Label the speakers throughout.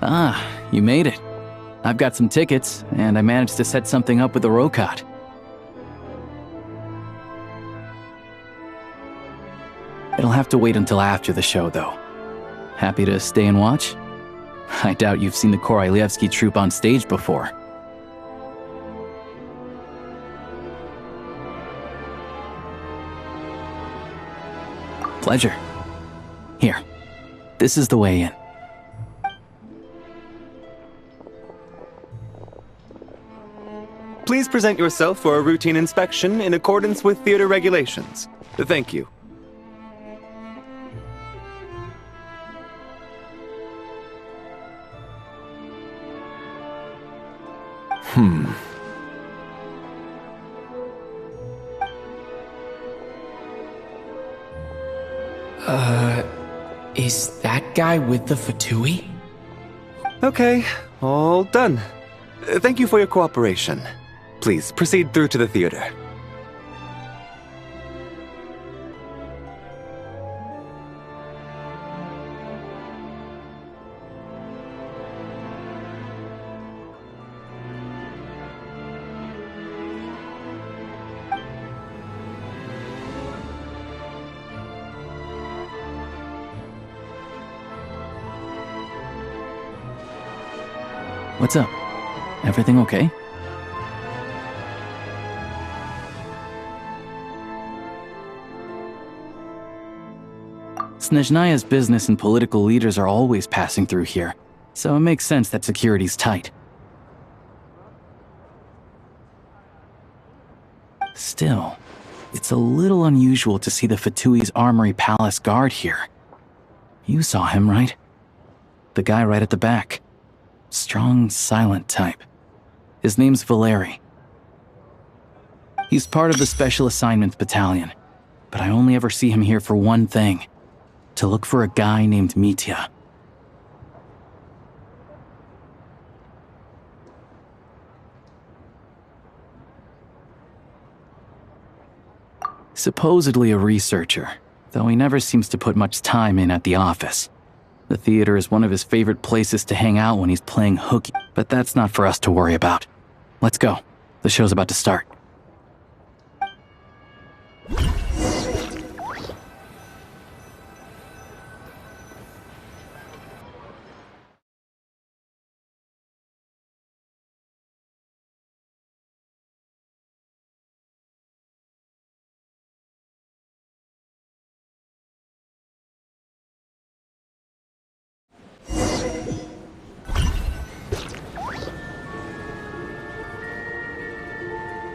Speaker 1: Ah, you made it. I've got some tickets, and I managed to set something up with the Rokot. It'll have to wait until after the show, though. Happy to stay and watch? I doubt you've seen the Korolyevsky troupe on stage before. Pleasure. Here, this is the way in.
Speaker 2: Please present yourself for a routine inspection in accordance with theater regulations. Thank you.
Speaker 3: Is that guy with the Fatui?
Speaker 2: Okay, all done. Thank you for your cooperation. Please proceed through to the theater.
Speaker 1: What's up? Everything okay? Scheznaya's business and political leaders are always passing through here, so it makes sense that security's tight. Still, it's a little unusual to see the Fatui's Armory Palace guard here. You saw him, right? The guy right at the back. Strong, silent type. His name's Valeri. He's part of the Special Assignments Battalion, but I only ever see him here for one thing. To look for a guy named Mitya. Supposedly a researcher, though he never seems to put much time in at the office. The theater is one of his favorite places to hang out when he's playing hooky, but that's not for us to worry about. Let's go. The show's about to start.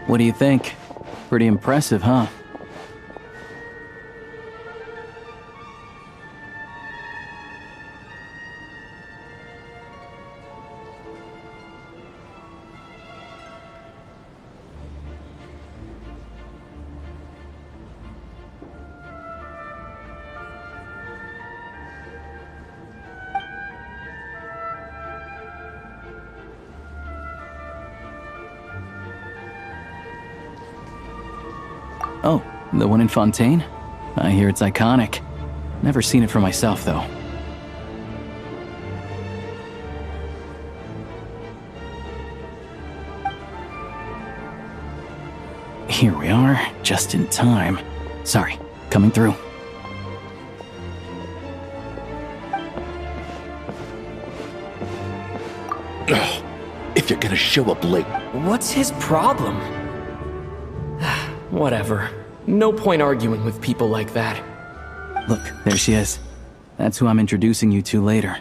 Speaker 1: What do you think? Pretty impressive, huh? Oh, the one in Fontaine? I hear it's iconic. Never seen it for myself, though. Here we are, just in time. Sorry, coming through.
Speaker 4: If you're gonna show up late...
Speaker 3: What's his problem? Whatever. No point arguing with people like that.
Speaker 1: Look, there she is. That's who I'm introducing you to later.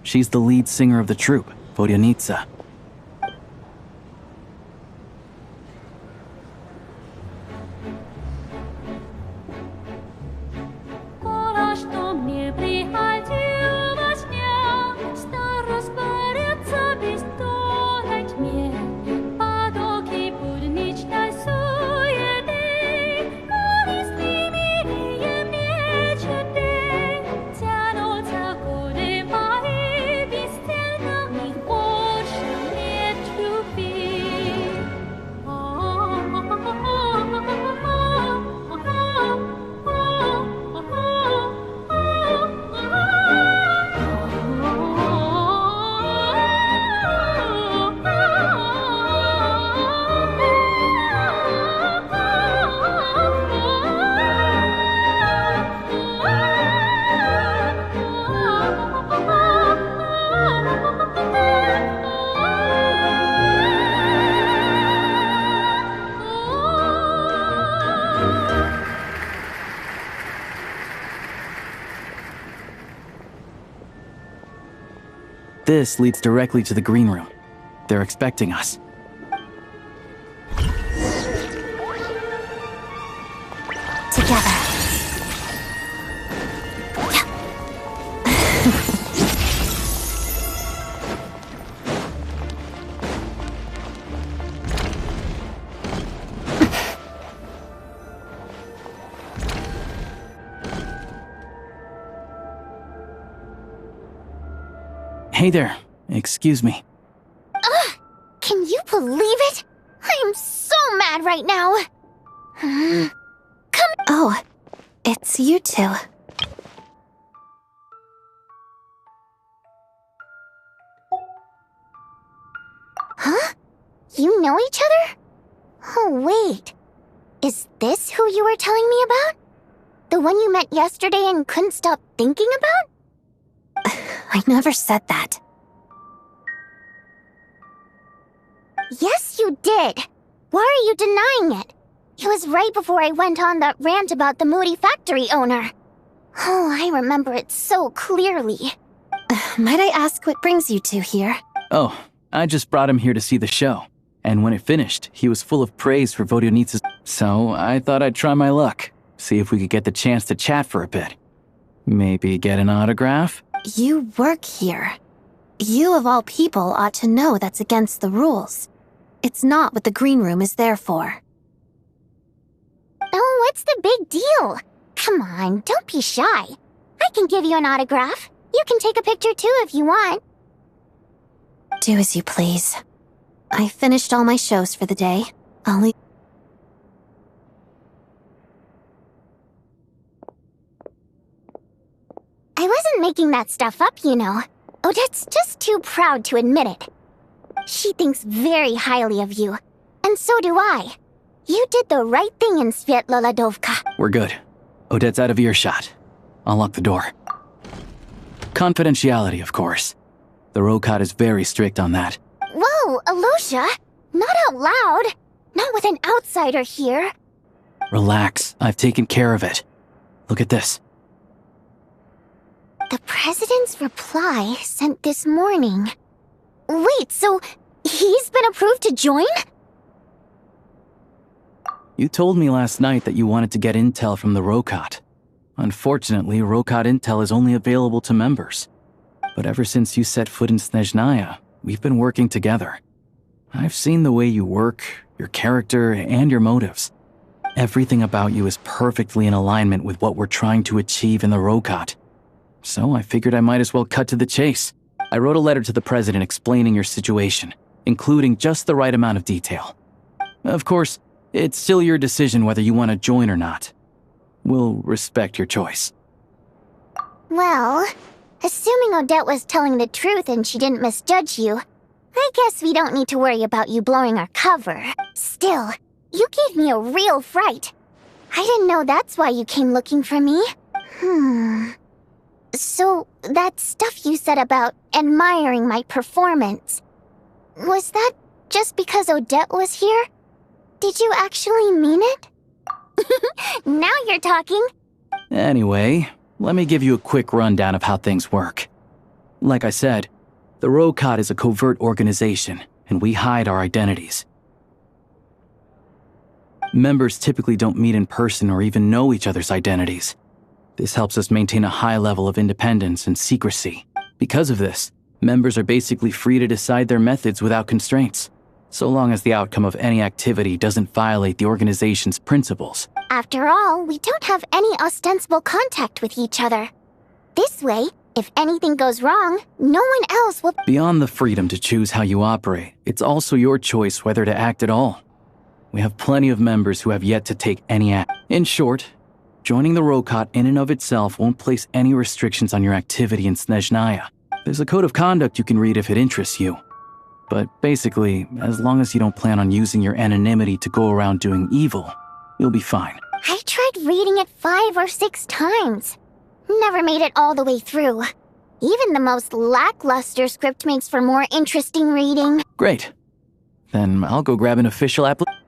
Speaker 1: She's the lead singer of the troupe, Vodyanitsa. This leads directly to the green room. They're expecting us.
Speaker 5: Together.
Speaker 1: Hey there. Excuse me.
Speaker 5: Can you believe it? I am so mad right now. Come. Oh, it's you two. Huh? You know each other? Oh, wait. Is this who you were telling me about? The one you met yesterday and couldn't stop thinking about? I never said that. Yes, you did. Why are you denying it? It was right before I went on that rant about the moody factory owner. Oh, I remember it so clearly. Might I ask what brings you two here?
Speaker 1: Oh, I just brought him here to see the show. And when it finished, he was full of praise for Vodionitsa's. So I thought I'd try my luck. See if we could get the chance to chat for a bit. Maybe get an autograph?
Speaker 5: You work here. You of all people ought to know that's against the rules. It's not what the green room is there for. Oh, what's the big deal? Come on, don't be shy. I can give you an autograph. You can take a picture too if you want. Do as you please. I finished all my shows for the day. I'll leave. I wasn't making that stuff up, you know. Odette's just too proud to admit it. She thinks very highly of you. And so do I. You did the right thing in Svietloladovka.
Speaker 1: We're good. Odette's out of earshot. I'll lock the door. Confidentiality, of course. The Rokot is very strict on that.
Speaker 5: Whoa, Alosha! Not out loud! Not with an outsider here.
Speaker 1: Relax, I've taken care of it. Look at this.
Speaker 5: The president's reply sent this morning. Wait, so he's been approved to join?
Speaker 1: You told me last night that you wanted to get intel from the Rokot. Unfortunately, Rokot intel is only available to members. But ever since you set foot in Scheznaya, we've been working together. I've seen the way you work, your character, and your motives. Everything about you is perfectly in alignment with what we're trying to achieve in the Rokot. So I figured I might as well cut to the chase. I wrote a letter to the president explaining your situation, including just the right amount of detail. Of course, it's still your decision whether you want to join or not. We'll respect your choice.
Speaker 5: Well, assuming Odette was telling the truth and she didn't misjudge you, I guess we don't need to worry about you blowing our cover. Still, you gave me a real fright. I didn't know that's why you came looking for me. So, that stuff you said about admiring my performance, was that just because Odette was here? Did you actually mean it? Now you're talking.
Speaker 1: Anyway, let me give you a quick rundown of how things work. Like I said, the Rokot is a covert organization, and we hide our identities. Members typically don't meet in person or even know each other's identities. This helps us maintain a high level of independence and secrecy. Because of this, members are basically free to decide their methods without constraints, so long as the outcome of any activity doesn't violate the organization's principles.
Speaker 5: After all, we don't have any ostensible contact with each other. This way, if anything goes wrong, no one else will—
Speaker 1: Beyond the freedom to choose how you operate, it's also your choice whether to act at all. We have plenty of members who have yet to take any act. In short, joining the Rokot in and of itself won't place any restrictions on your activity in Scheznaya. There's a code of conduct you can read if it interests you. But basically, as long as you don't plan on using your anonymity to go around doing evil, you'll be fine.
Speaker 5: I tried reading it 5 or 6 times. Never made it all the way through. Even the most lackluster script makes for more interesting reading.
Speaker 1: Great. Then I'll go grab an official application.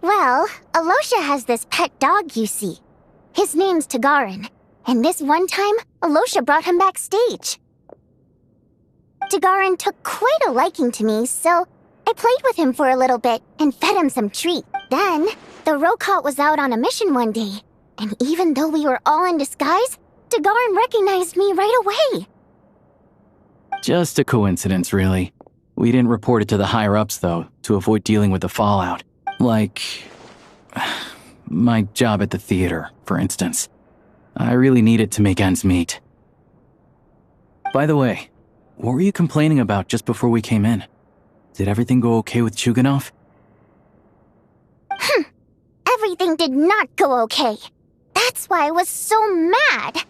Speaker 5: Well, Alosha has this pet dog, you see. His name's Tagarin, and this one time, Alosha brought him backstage. Tagarin took quite a liking to me, so I played with him for a little bit and fed him some treat. Then, the Rokot was out on a mission one day, and even though we were all in disguise, Tagarin recognized me right away.
Speaker 1: Just a coincidence, really. We didn't report it to the higher-ups, though, to avoid dealing with the fallout. Like, my job at the theater, for instance. I really needed to make ends meet. By the way, what were you complaining about just before we came in? Did everything go okay with Chuganov?
Speaker 5: Everything did not go okay. That's why I was so mad.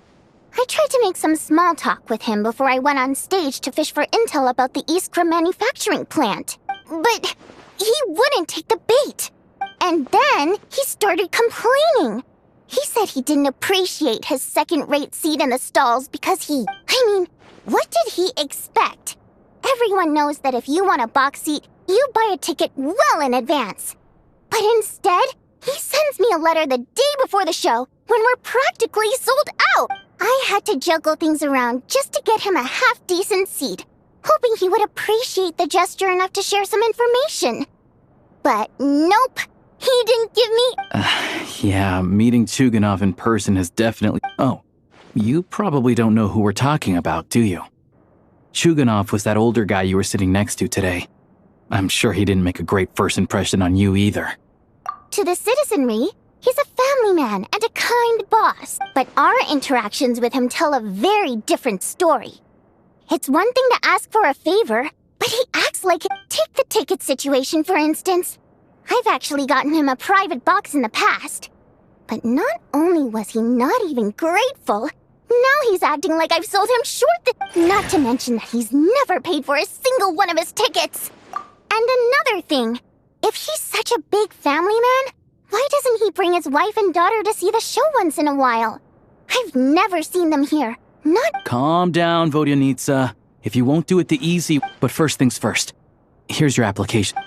Speaker 5: I tried to make some small talk with him before I went on stage to fish for intel about the Iskra manufacturing plant. But he wouldn't take the bait. And then he started complaining. He said he didn't appreciate his second-rate seat in the stalls because what did he expect? Everyone knows that if you want a box seat, you buy a ticket well in advance. But instead, he sends me a letter the day before the show when we're practically sold out. I had to juggle things around just to get him a half-decent seat, hoping he would appreciate the gesture enough to share some information. But nope, he didn't give me...
Speaker 1: Yeah, meeting Chuganov in person has definitely... Oh, you probably don't know who we're talking about, do you? Chuganov was that older guy you were sitting next to today. I'm sure he didn't make a great first impression on you either.
Speaker 5: To the citizenry, he's a family man and a kind boss. But our interactions with him tell a very different story. It's one thing to ask for a favor, but he acts like... Take the ticket situation, for instance. I've actually gotten him a private box in the past. But not only was he not even grateful, now he's acting like I've sold him short not to mention that he's never paid for a single one of his tickets. And another thing, if he's such a big family man, why doesn't he bring his wife and daughter to see the show once in a while? I've never seen them here. Not...
Speaker 1: Calm down, Vodyanitsa. If you won't do it the easy... But first things first. Here's your application.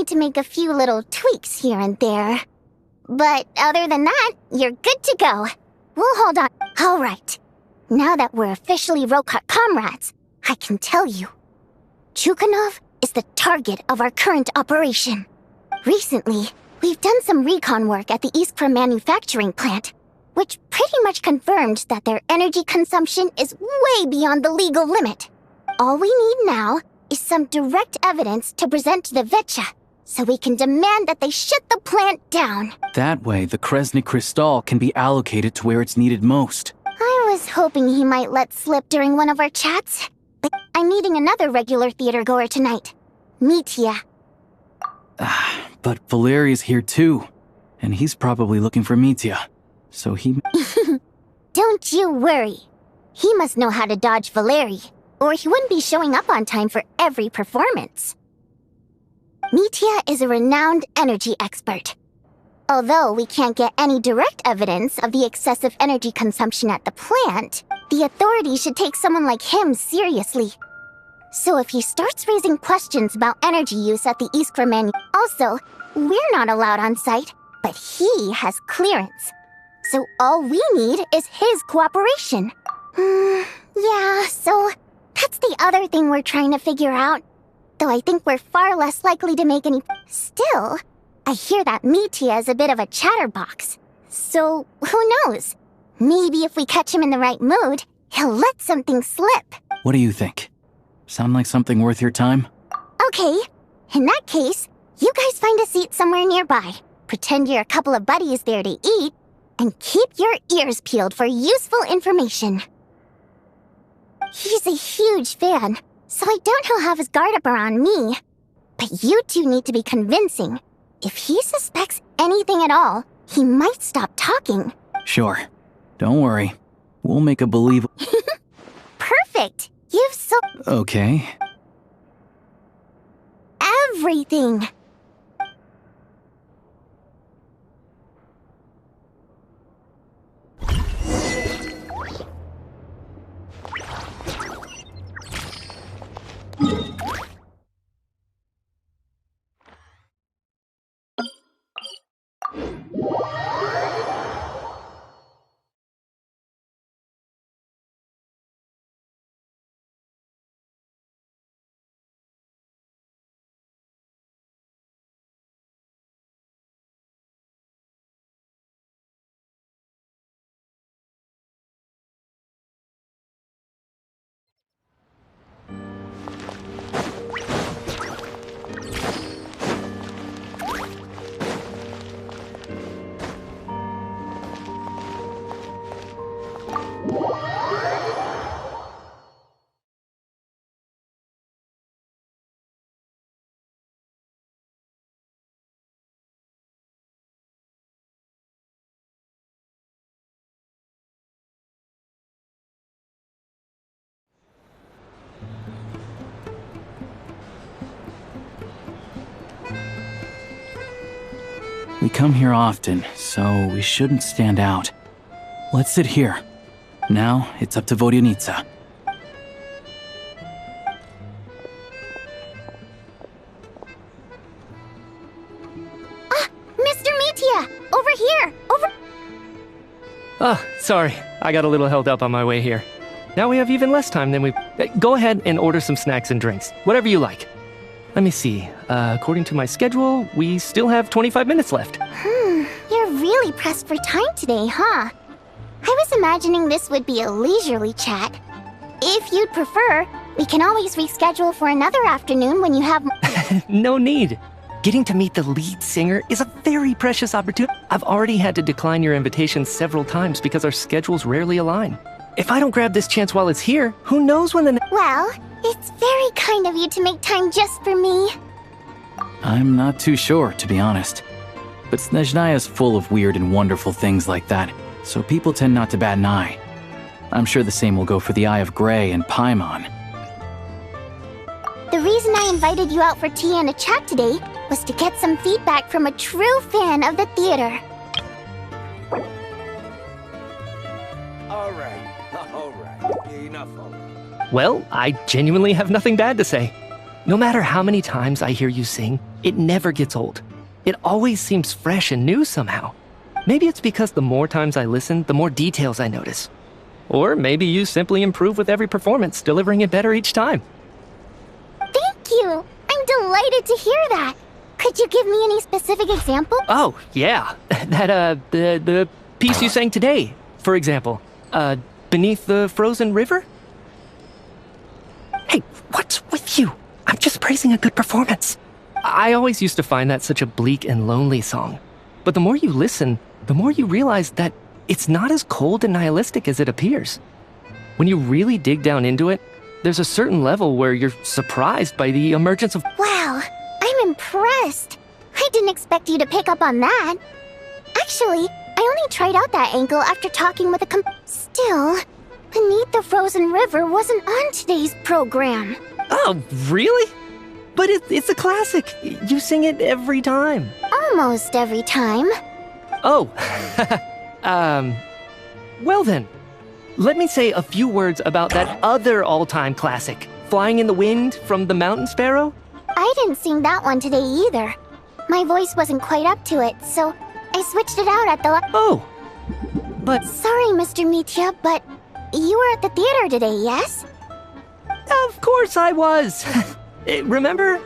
Speaker 5: to make a few little tweaks here and there. But other than that, you're good to go. We'll hold on. All right. Now that we're officially Rokot comrades, I can tell you. Chukhanov is the target of our current operation. Recently, we've done some recon work at the Iskra manufacturing plant, which pretty much confirmed that their energy consumption is way beyond the legal limit. All we need now is some direct evidence to present to the Vetcha, so we can demand that they shut the plant down.
Speaker 1: That way, the Kresny Crystal can be allocated to where it's needed most.
Speaker 5: I was hoping he might let slip during one of our chats, but I'm meeting another regular theater goer tonight, Mitya.
Speaker 1: But Valeri's here too, and he's probably looking for Mitya. So he...
Speaker 5: Don't you worry. He must know how to dodge Valeri, or he wouldn't be showing up on time for every performance. Mitya is a renowned energy expert. Although we can't get any direct evidence of the excessive energy consumption at the plant, the authorities should take someone like him seriously. So if he starts raising questions about energy use at the Iskra menu... Also, we're not allowed on site, but he has clearance. So all we need is his cooperation. Yeah, so that's the other thing we're trying to figure out. Though I think we're far less likely to make any... Still, I hear that Mitya is a bit of a chatterbox. So, who knows? Maybe if we catch him in the right mood, he'll let something slip.
Speaker 1: What do you think? Sound like something worth your time?
Speaker 5: Okay, in that case, you guys find a seat somewhere nearby, pretend you're a couple of buddies there to eat, and keep your ears peeled for useful information. He's a huge fan, so I doubt he'll have his guard up around me. But you two need to be convincing. If he suspects anything at all, he might stop talking.
Speaker 1: Sure. Don't worry. We'll make a believable...
Speaker 5: Perfect! You've so...
Speaker 1: Okay.
Speaker 5: Everything!
Speaker 1: We come here often, so we shouldn't stand out. Let's sit here. Now, it's up to Vodyanitsa.
Speaker 5: Mr. Mitya! Over here! Over...
Speaker 6: Ah, sorry. I got a little held up on my way here. Now we have even less time than we... Go ahead and order some snacks and drinks. Whatever you like. Let me see. According to my schedule, we still have 25 minutes left.
Speaker 5: You're really pressed for time today, huh? I was imagining this would be a leisurely chat. If you'd prefer, we can always reschedule for another afternoon when you have...
Speaker 6: No need. Getting to meet the lead singer is a very precious opportunity. I've already had to decline your invitation several times because our schedules rarely align. If I don't grab this chance while it's here, who knows when the...
Speaker 5: Well, it's very kind of you to make time just for me.
Speaker 1: I'm not too sure, to be honest. But Scheznaya's full of weird and wonderful things like that, so people tend not to bat an eye. I'm sure the same will go for the Eye of Grey and Paimon.
Speaker 5: The reason I invited you out for tea and a chat today was to get some feedback from a true fan of the theater.
Speaker 7: All right. Enough of it.
Speaker 6: Well, I genuinely have nothing bad to say. No matter how many times I hear you sing, It never gets old. It always seems fresh and new somehow. Maybe it's because the more times I listen, the more details I notice. Or maybe you simply improve with every performance, delivering it better each time.
Speaker 5: Thank you! I'm delighted to hear that! Could you give me any specific example?
Speaker 6: Oh, yeah. The piece you sang today, for example. Beneath the Frozen River? Hey, what's with you? I'm just praising a good performance. I always used to find that such a bleak and lonely song. But the more you listen, the more you realize that it's not as cold and nihilistic as it appears. When you really dig down into it, there's a certain level where you're surprised by the emergence of...
Speaker 5: Wow, I'm impressed. I didn't expect you to pick up on that. Actually, I only tried out that angle after talking with a Still, Beneath the Frozen River wasn't on today's program.
Speaker 6: Oh, really? But it's a classic. You sing it every time.
Speaker 5: Almost every time.
Speaker 6: Oh, well then. Let me say a few words about that other all-time classic, Flying in the Wind from the Mountain Sparrow.
Speaker 5: I didn't sing that one today either. My voice wasn't quite up to it, so I switched it out at the
Speaker 6: Oh, but...
Speaker 5: Sorry, Mr. Mitya, but you were at the theater today, yes?
Speaker 6: Of course I was. Remember?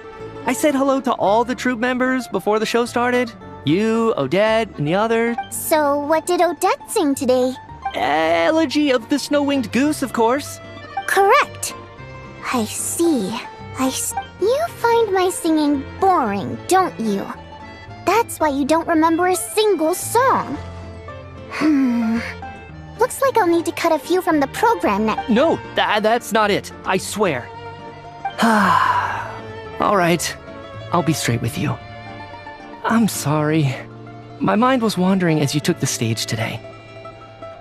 Speaker 6: I said hello to all the troupe members before the show started. You, Odette, and the others.
Speaker 5: So what did Odette sing today?
Speaker 6: Elegy of the Snow-Winged Goose, of course.
Speaker 5: Correct. I see. You find my singing boring, don't you? That's why you don't remember a single song. Looks like I'll need to cut a few from the program next.
Speaker 6: No, that's not it. I swear. All right. I'll be straight with you. I'm sorry. My mind was wandering as you took the stage today.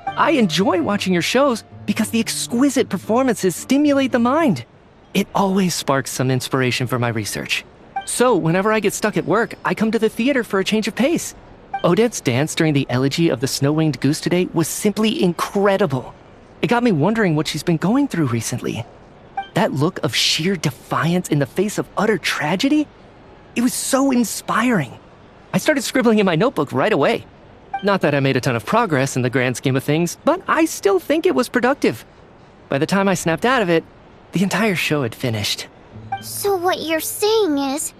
Speaker 6: I enjoy watching your shows because the exquisite performances stimulate the mind. It always sparks some inspiration for my research. So, whenever I get stuck at work, I come to the theater for a change of pace. Odette's dance during the elegy of the Snow-Winged Goose today was simply incredible. It got me wondering what she's been going through recently. That look of sheer defiance in the face of utter tragedy? It was so inspiring. I started scribbling in my notebook right away. Not that I made a ton of progress in the grand scheme of things, but I still think it was productive. By the time I snapped out of it, the entire show had finished.
Speaker 5: So what you're saying is,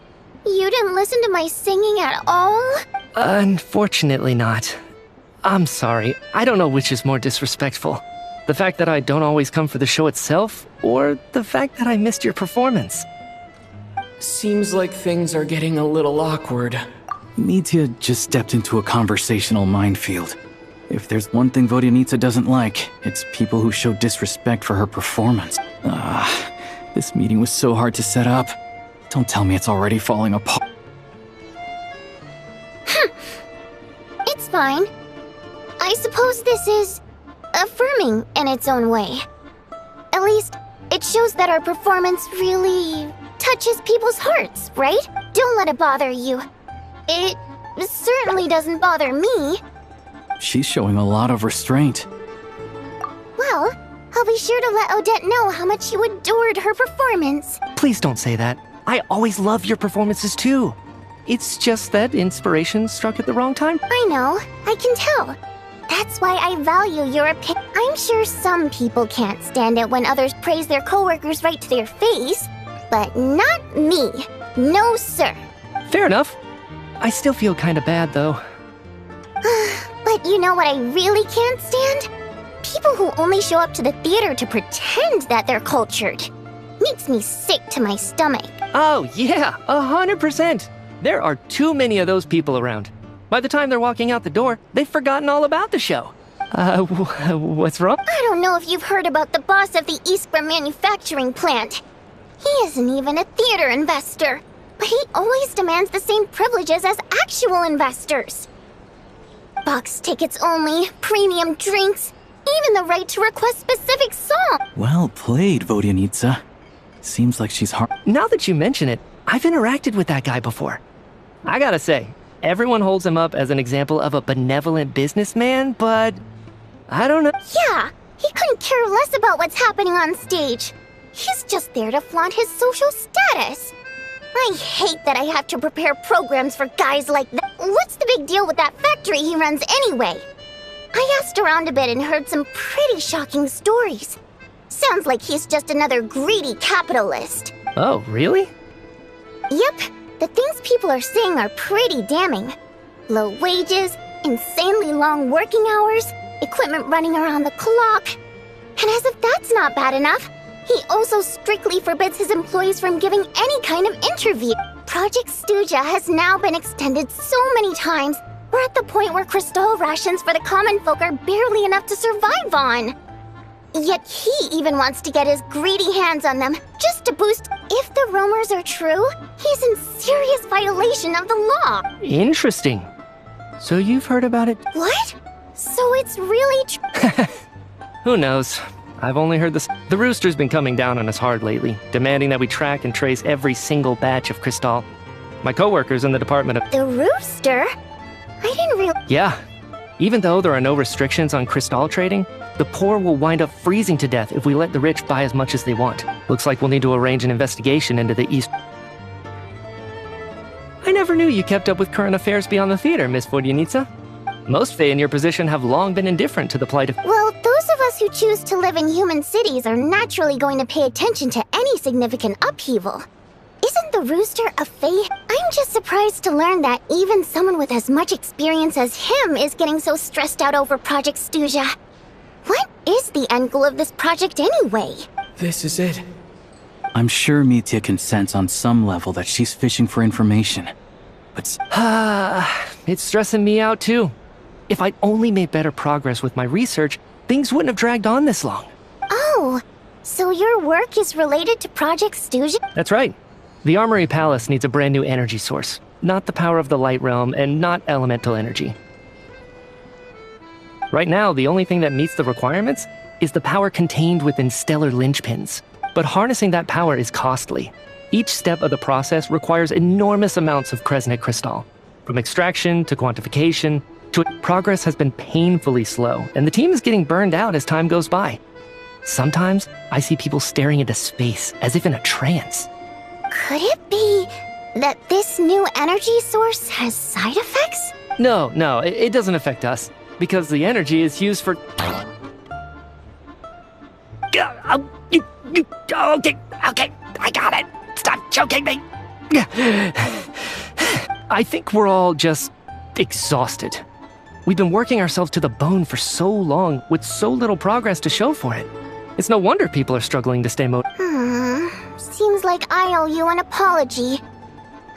Speaker 5: you didn't listen to my singing at all?
Speaker 6: Unfortunately not. I'm sorry. I don't know which is more disrespectful. The fact that I don't always come for the show itself, or the fact that I missed your performance.
Speaker 3: Seems like things are getting a little awkward.
Speaker 1: Mitya just stepped into a conversational minefield. If there's one thing Vodyanitsa doesn't like, it's people who show disrespect for her performance. This meeting was so hard to set up. Don't tell me it's already falling apart.
Speaker 5: It's fine. I suppose this is affirming in its own way. At least, it shows that our performance really touches people's hearts, right? Don't let it bother you. It certainly doesn't bother me.
Speaker 1: She's showing a lot of restraint.
Speaker 5: Well, I'll be sure to let Odette know how much you adored her performance.
Speaker 6: Please don't say that. I always love your performances too. It's just that inspiration struck at the wrong time.
Speaker 5: I know, I can tell. That's why I value your opinion. I'm sure some people can't stand it when others praise their coworkers right to their face, but not me. No, sir.
Speaker 6: Fair enough. I still feel kinda bad though.
Speaker 5: But you know what I really can't stand? People who only show up to the theater to pretend that they're cultured. Makes me sick to my stomach.
Speaker 6: Oh yeah, 100%. There are too many of those people around. By the time they're walking out the door, they've forgotten all about the show. What's wrong?
Speaker 5: I don't know if you've heard about the boss of the Iskra manufacturing plant. He isn't even a theater investor, but he always demands the same privileges as actual investors. Box tickets only, premium drinks, even the right to request specific songs.
Speaker 1: Well played, Vodyanitsa. Seems like she's hard.
Speaker 6: Now that you mention it, I've interacted with that guy before. I gotta say, everyone holds him up as an example of a benevolent businessman, but I don't know.
Speaker 5: Yeah, he couldn't care less about what's happening on stage. He's just there to flaunt his social status. I hate that I have to prepare programs for guys like that. What's the big deal with that factory he runs anyway? I asked around a bit and heard some pretty shocking stories. Sounds like he's just another greedy capitalist.
Speaker 6: Oh, really?
Speaker 5: Yep, the things people are saying are pretty damning. Low wages, insanely long working hours, equipment running around the clock. And as if that's not bad enough, he also strictly forbids his employees from giving any kind of interview. Project Scheznaya has now been extended so many times, we're at the point where crystal rations for the common folk are barely enough to survive on. Yet he even wants to get his greedy hands on them, just to boost. If the rumors are true, he's in serious violation of the law.
Speaker 6: Interesting. So you've heard about it?
Speaker 5: What? So it's really true?
Speaker 6: Who knows? I've only heard this. The Rooster's been coming down on us hard lately, demanding that we track and trace every single batch of Crystal. My coworkers in the department of...
Speaker 5: The Rooster? I didn't realize...
Speaker 6: Yeah. Even though there are no restrictions on Crystal trading, the poor will wind up freezing to death if we let the rich buy as much as they want. Looks like we'll need to arrange an investigation into the East... I never knew you kept up with current affairs beyond the theater, Miss Vodyanitsa. Most Fae in your position have long been indifferent to the plight of...
Speaker 5: Well, those of us who choose to live in human cities are naturally going to pay attention to any significant upheaval. Isn't the Rooster a Fae? I'm just surprised to learn that even someone with as much experience as him is getting so stressed out over Project Scheznaya. What is the end goal of this project anyway?
Speaker 3: This is it.
Speaker 1: I'm sure Mitya can sense on some level that she's fishing for information. But
Speaker 6: it's stressing me out too. If I'd only made better progress with my research, things wouldn't have dragged on this long.
Speaker 5: Oh, so your work is related to Project Scheznaya?
Speaker 6: That's right. The Armory Palace needs a brand new energy source. Not the power of the Light Realm, and not elemental energy. Right now, the only thing that meets the requirements is the power contained within stellar linchpins. But harnessing that power is costly. Each step of the process requires enormous amounts of Kresnik crystal. From extraction to quantification to progress has been painfully slow, and the team is getting burned out as time goes by. Sometimes, I see people staring into space as if in a trance.
Speaker 5: Could it be that this new energy source has side effects?
Speaker 6: No, it doesn't affect us, because the energy is used for... Okay, I got it. Stop choking me. I think we're all just exhausted. We've been working ourselves to the bone for so long with so little progress to show for it. It's no wonder people are struggling to stay motivated.
Speaker 5: Seems like I owe you an apology.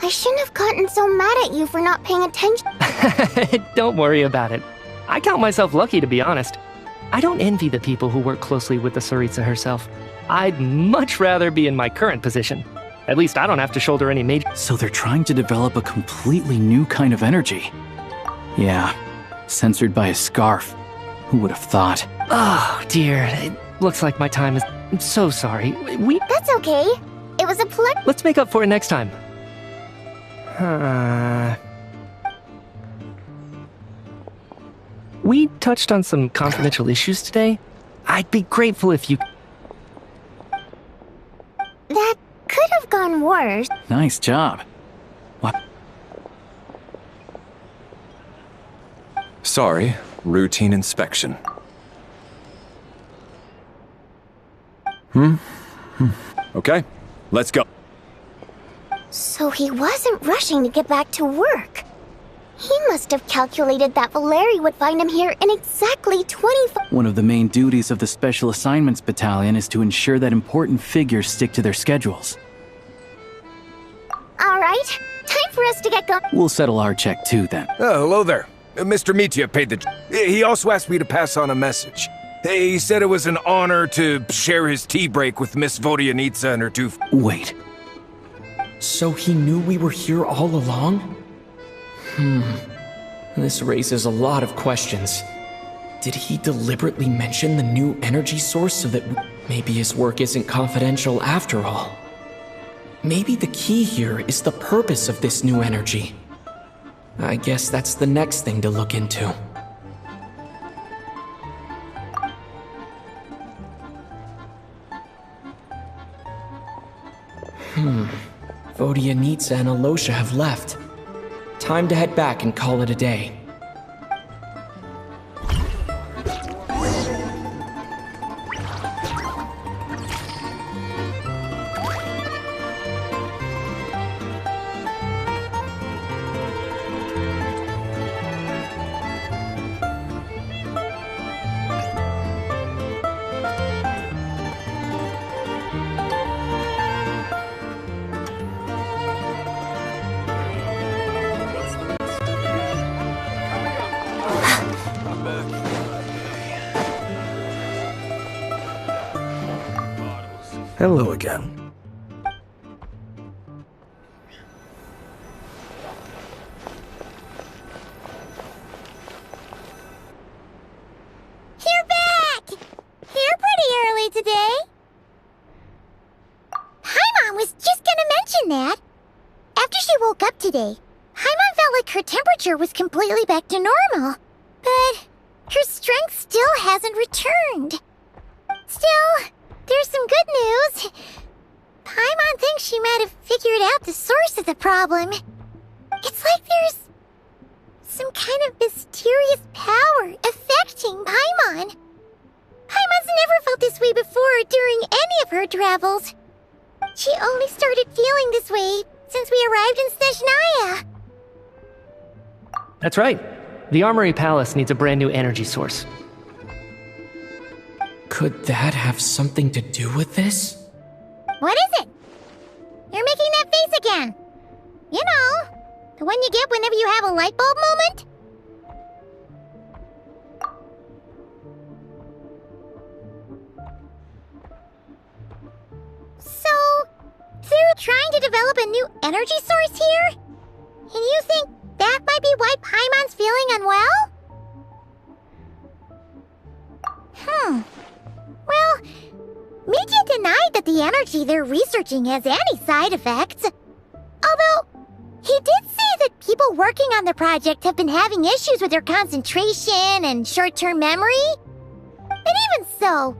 Speaker 5: I shouldn't have gotten so mad at you for not paying attention.
Speaker 6: Don't worry about it. I count myself lucky, to be honest. I don't envy the people who work closely with the Tsaritsa herself. I'd much rather be in my current position. At least I don't have to shoulder any major...
Speaker 1: so they're trying to develop a completely new kind of energy. Yeah, censored by a scarf. Who would have thought?
Speaker 6: Oh, dear. It looks like my time is... I'm so sorry.
Speaker 5: That's okay. It was a pleasure.
Speaker 6: Let's make up for it next time. We touched on some confidential issues today. I'd be grateful if you...
Speaker 5: That could have gone worse.
Speaker 1: Nice job. What?
Speaker 2: Sorry, routine inspection. Okay, let's go.
Speaker 5: So he wasn't rushing to get back to work. He must have calculated that Valeri would find him here in exactly 25...
Speaker 1: One of the main duties of the Special Assignments Battalion is to ensure that important figures stick to their schedules.
Speaker 5: All right, time for us to get going.
Speaker 1: We'll settle our check too, then.
Speaker 7: Oh, hello there. Mr. Mitya paid the... He also asked me to pass on a message. He said it was an honor to share his tea break with Miss Vodyanitsa and her two...
Speaker 1: Wait.
Speaker 3: So he knew we were here all along? This raises a lot of questions. Did he deliberately mention the new energy source so that maybe his work isn't confidential after all? Maybe the key here is the purpose of this new energy. I guess that's the next thing to look into. Vodyanitsa and Alosha have left. Time to head back and call it a day.
Speaker 7: Hello again.
Speaker 5: You're back! You're pretty early today. Paimon was just gonna mention that. After she woke up today, Paimon felt like her temperature was completely back to normal. But her strength still hasn't returned. Still, there's some good news. Paimon thinks she might have figured out the source of the problem. It's like there's some kind of mysterious power affecting Paimon. Paimon's never felt this way before during any of her travels. She only started feeling this way since we arrived in Scheznaya.
Speaker 6: That's right. The Armory Palace needs a brand new energy source.
Speaker 3: Could that have something to do with this?
Speaker 5: What is it? You're making that face again. You know, the one you get whenever you have a light bulb moment? So, they're trying to develop a new energy source here? And you think that might be why Paimon's feeling unwell? Well, Mitya denied that the energy they're researching has any side effects. Although, he did say that people working on the project have been having issues with their concentration and short-term memory. But even so,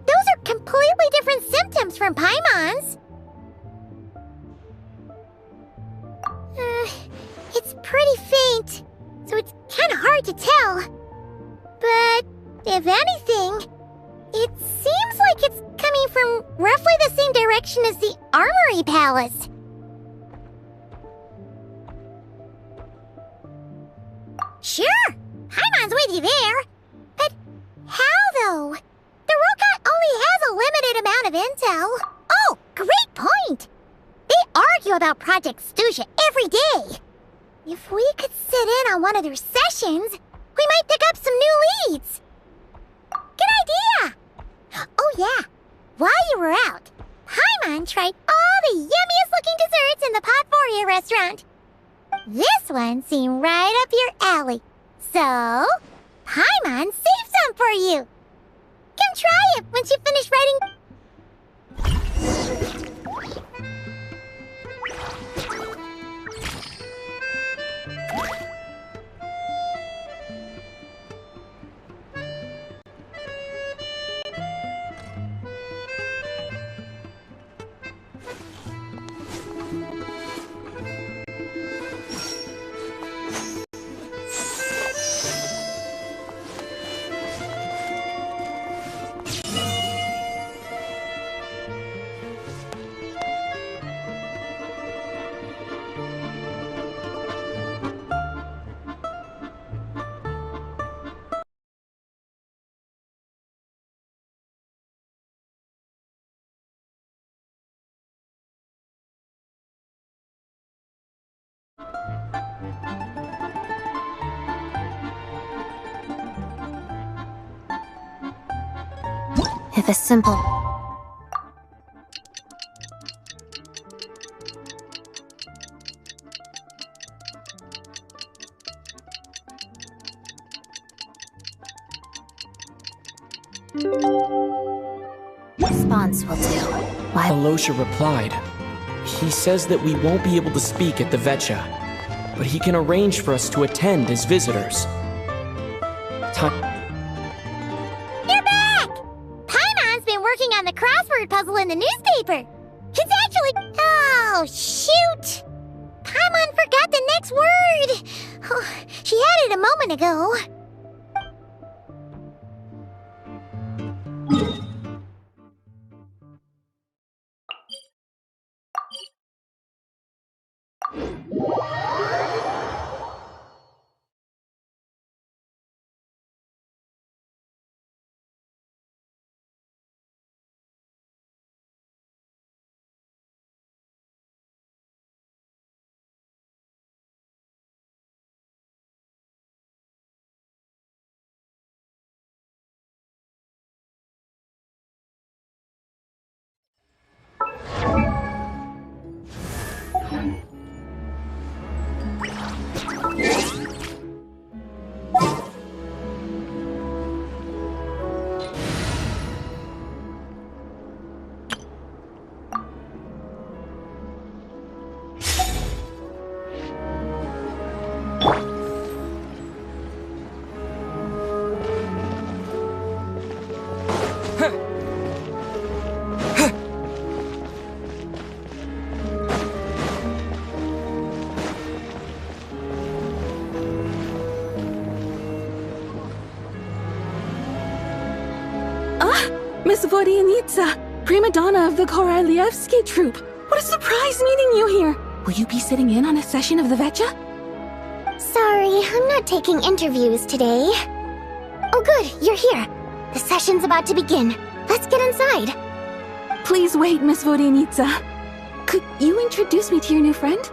Speaker 5: those are completely different symptoms from Paimon's. It's pretty faint, so it's kind of hard to tell. But, if anything, it seems like it's coming from roughly the same direction as the Armory Palace. Sure, Paimon's with you there. But how, though? The robot only has a limited amount of intel. Oh, great point! They argue about Project Stuja every day. If we could sit in on one of their sessions, we might pick up some new leads. Good idea! Oh yeah, while you were out, Paimon tried all the yummiest looking desserts in the Potvoria restaurant. This one seemed right up your alley. So, Paimon saved some for you. Come try it once you finish writing. If a simple... response will do. Why?
Speaker 3: Alosha replied. He says that we won't be able to speak at the Vetcha, but he can arrange for us to attend as visitors.
Speaker 5: You're back! Paimon's been working on the crossword puzzle in the newspaper. It's actually... Oh, Oh, shoot! Paimon forgot the next word! Oh, she had it a moment ago.
Speaker 8: Miss Vodyanitsa, prima donna of the Korolievsky troupe. What a surprise meeting you here. Will you be sitting in on a session of the Vetcha?
Speaker 5: Sorry, I'm not taking interviews today. Oh good, you're here. The session's about to begin. Let's get inside.
Speaker 8: Please wait, Miss Vodyanitsa. Could you introduce me to your new friend?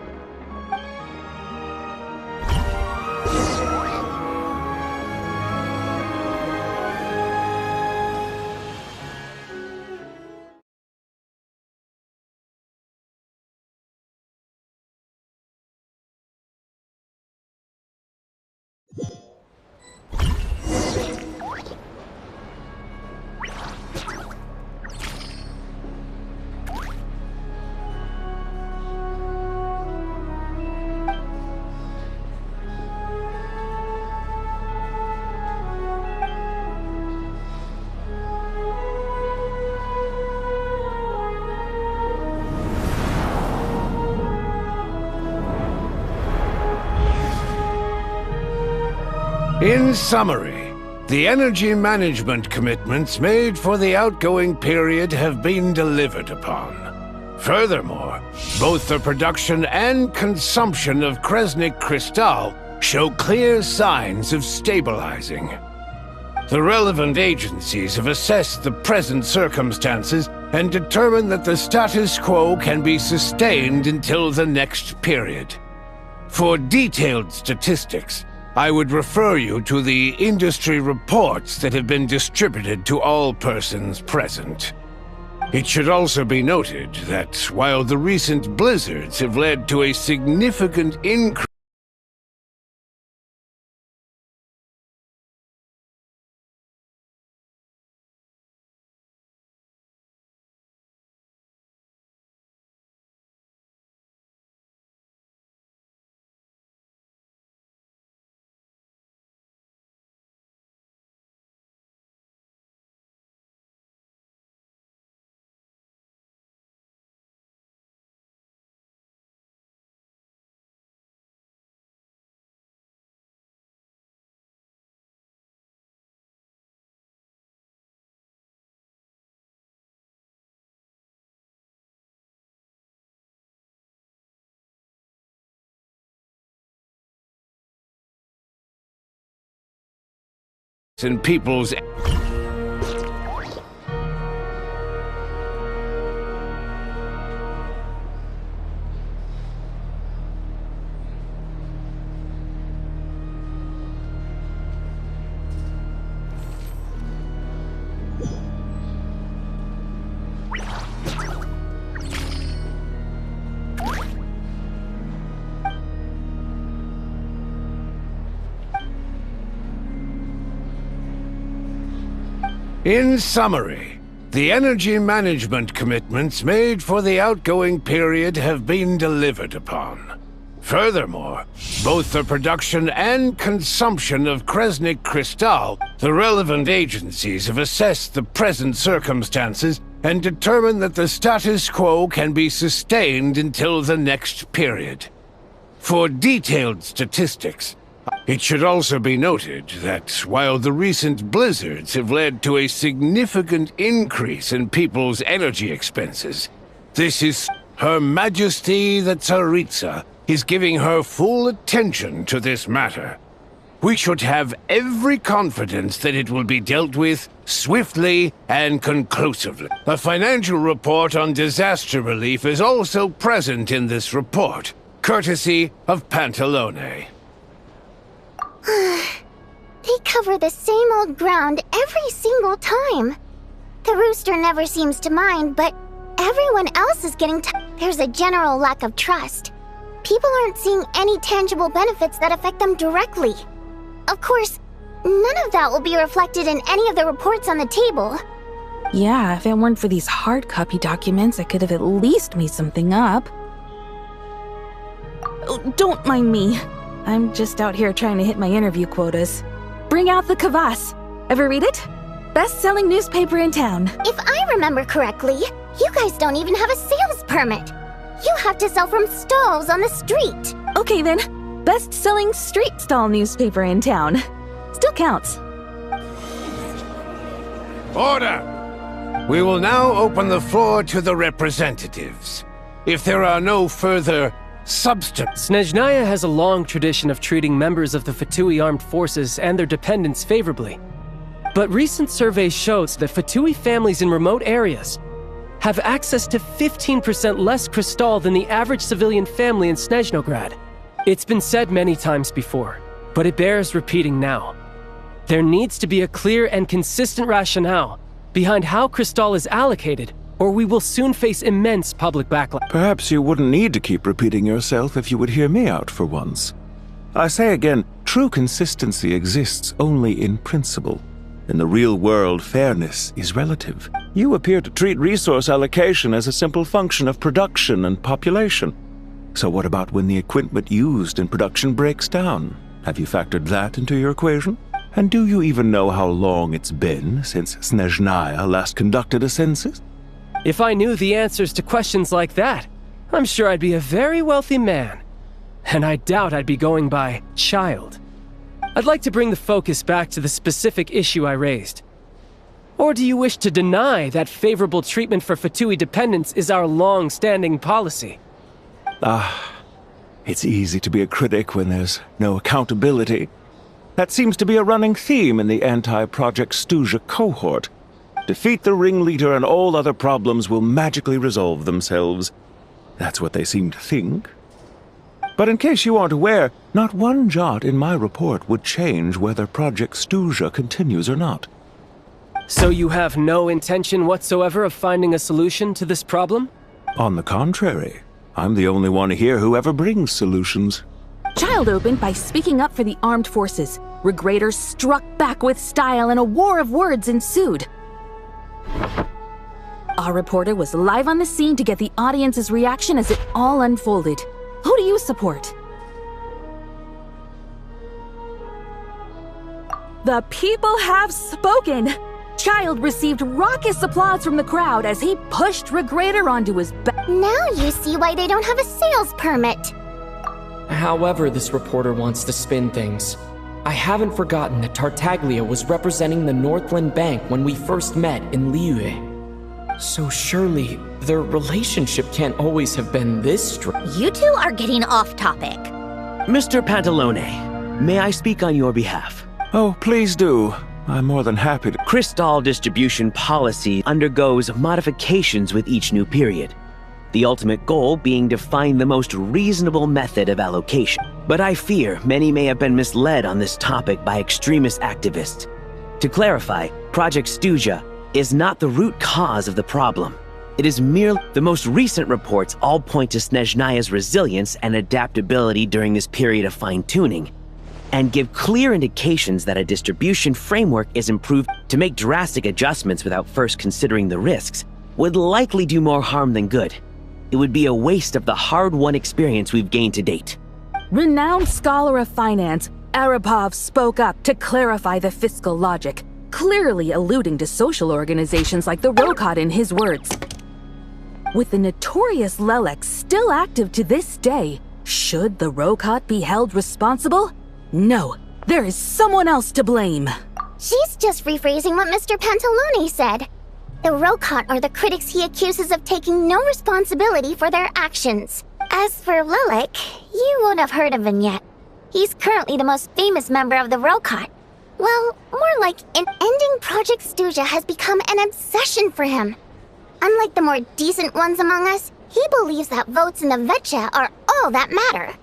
Speaker 9: In summary, the energy management commitments made for the outgoing period have been delivered upon. Furthermore, both the production and consumption of Kresnik Crystal show clear signs of stabilizing. The relevant agencies have assessed the present circumstances and determined that the status quo can be sustained until the next period. For detailed statistics, I would refer you to the industry reports that have been distributed to all persons present. It should also be noted that while the recent blizzards have led to a significant increase in people's In summary, the energy management commitments made for the outgoing period have been delivered upon. Furthermore, both the production and consumption of Kresnik Crystal, the relevant agencies have assessed the present circumstances and determined that the status quo can be sustained until the next period. For detailed statistics, it should also be noted that while the recent blizzards have led to a significant increase in people's energy expenses, this is Her Majesty the Tsaritsa is giving her full attention to this matter. We should have every confidence that it will be dealt with swiftly and conclusively. A financial report on disaster relief is also present in this report, courtesy of Pantalone.
Speaker 5: They cover the same old ground every single time. The rooster never seems to mind, but everyone else is getting There's a general lack of trust. People aren't seeing any tangible benefits that affect them directly. Of course, none of that will be reflected in any of the reports on the table.
Speaker 8: Yeah, if it weren't for these hard copy documents, I could have at least made something up. Oh, don't mind me. I'm just out here trying to hit my interview quotas. Bring out the kvass. Ever read it? Best-selling newspaper in town.
Speaker 5: If I remember correctly, you guys don't even have a sales permit. You have to sell from stalls on the street.
Speaker 8: Okay then, best-selling street stall newspaper in town. Still counts.
Speaker 9: Order! We will now open the floor to the representatives. If there are no further substance...
Speaker 10: Scheznaya has a long tradition of treating members of the Fatui armed forces and their dependents favorably. But recent surveys shows that Fatui families in remote areas have access to 15% less crystal than the average civilian family in Snezhnograd. It's been said many times before, but it bears repeating now. There needs to be a clear and consistent rationale behind how crystal is allocated, or we will soon face immense public backlash.
Speaker 11: Perhaps you wouldn't need to keep repeating yourself if you would hear me out for once. I say again, true consistency exists only in principle. In the real world, fairness is relative. You appear to treat resource allocation as a simple function of production and population. So what about when the equipment used in production breaks down? Have you factored that into your equation? And do you even know how long it's been since Scheznaya last conducted a census?
Speaker 10: If I knew the answers to questions like that, I'm sure I'd be a very wealthy man. And I doubt I'd be going by child. I'd like to bring the focus back to the specific issue I raised. Or do you wish to deny that favorable treatment for Fatui dependents is our long-standing policy?
Speaker 11: It's easy to be a critic when there's no accountability. That seems to be a running theme in the anti-Project Stuja cohort. Defeat the ringleader and all other problems will magically resolve themselves. That's what they seem to think. But in case you aren't aware, not one jot in my report would change whether Project Stuja continues or not.
Speaker 10: So you have no intention whatsoever of finding a solution to this problem?
Speaker 11: On the contrary, I'm the only one here who ever brings solutions.
Speaker 8: Child opened by speaking up for the armed forces. Regrator struck back with style and a war of words ensued. Our reporter was live on the scene to get the audience's reaction as it all unfolded. Who do you support? The people have spoken! Child received raucous applause from the crowd as he pushed Regrator onto his back.
Speaker 5: Now you see why they don't have a sales permit.
Speaker 3: However this reporter wants to spin things, I haven't forgotten that Tartaglia was representing the Northland Bank when we first met in Liyue. So surely, their relationship can't always have been this strong.
Speaker 12: You two are getting off topic.
Speaker 13: Mr. Pantalone, may I speak on your behalf?
Speaker 11: Oh, please do. I'm more than happy to.
Speaker 13: Crystal distribution policy undergoes modifications with each new period. The ultimate goal being to find the most reasonable method of allocation. But I fear many may have been misled on this topic by extremist activists. To clarify, Project Stuja is not the root cause of the problem. It is merely the most recent reports all point to Scheznaya's resilience and adaptability during this period of fine-tuning, and give clear indications that a distribution framework is improved. To make drastic adjustments without first considering the risks would likely do more harm than good. It would be a waste of the hard-won experience we've gained to date.
Speaker 8: Renowned scholar of finance, Arapov spoke up to clarify the fiscal logic, clearly alluding to social organizations like the Rokot in his words. With the notorious Lelex still active to this day, should the Rokot be held responsible? No, there is someone else to blame.
Speaker 5: She's just rephrasing what Mr. Pantalone said. The Rokot are the critics he accuses of taking no responsibility for their actions. As for Lilac, you won't have heard of him yet. He's currently the most famous member of the Rokot. Well, more like ending Project Stuja has become an obsession for him. Unlike the more decent ones among us, he believes that votes in the Vetcha are all that matter.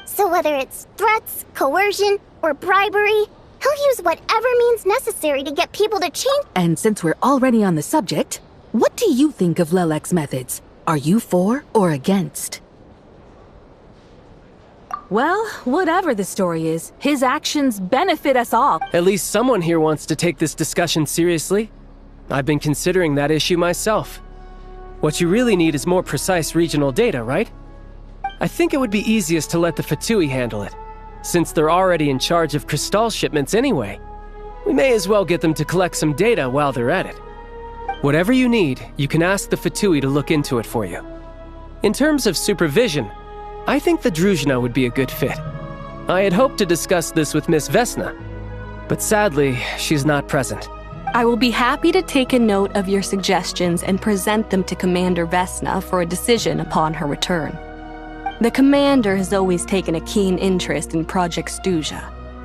Speaker 5: So whether it's threats, coercion, or bribery, he'll use whatever means necessary to get people to change.
Speaker 8: And since we're already on the subject, what do you think of Lelec's methods? Are you for or against? Well, whatever the story is, his actions benefit us all.
Speaker 10: At least someone here wants to take this discussion seriously. I've been considering that issue myself. What you really need is more precise regional data, right? I think it would be easiest to let the Fatui handle it, since they're already in charge of Crystal shipments anyway. We may as well get them to collect some data while they're at it. Whatever you need, you can ask the Fatui to look into it for you. In terms of supervision, I think the Druzhna would be a good fit. I had hoped to discuss this with Miss Vesna, but sadly, she's not present.
Speaker 14: I will be happy to take a note of your suggestions and present them to Commander Vesna for a decision upon her return. The Commander has always taken a keen interest in Project Stuja.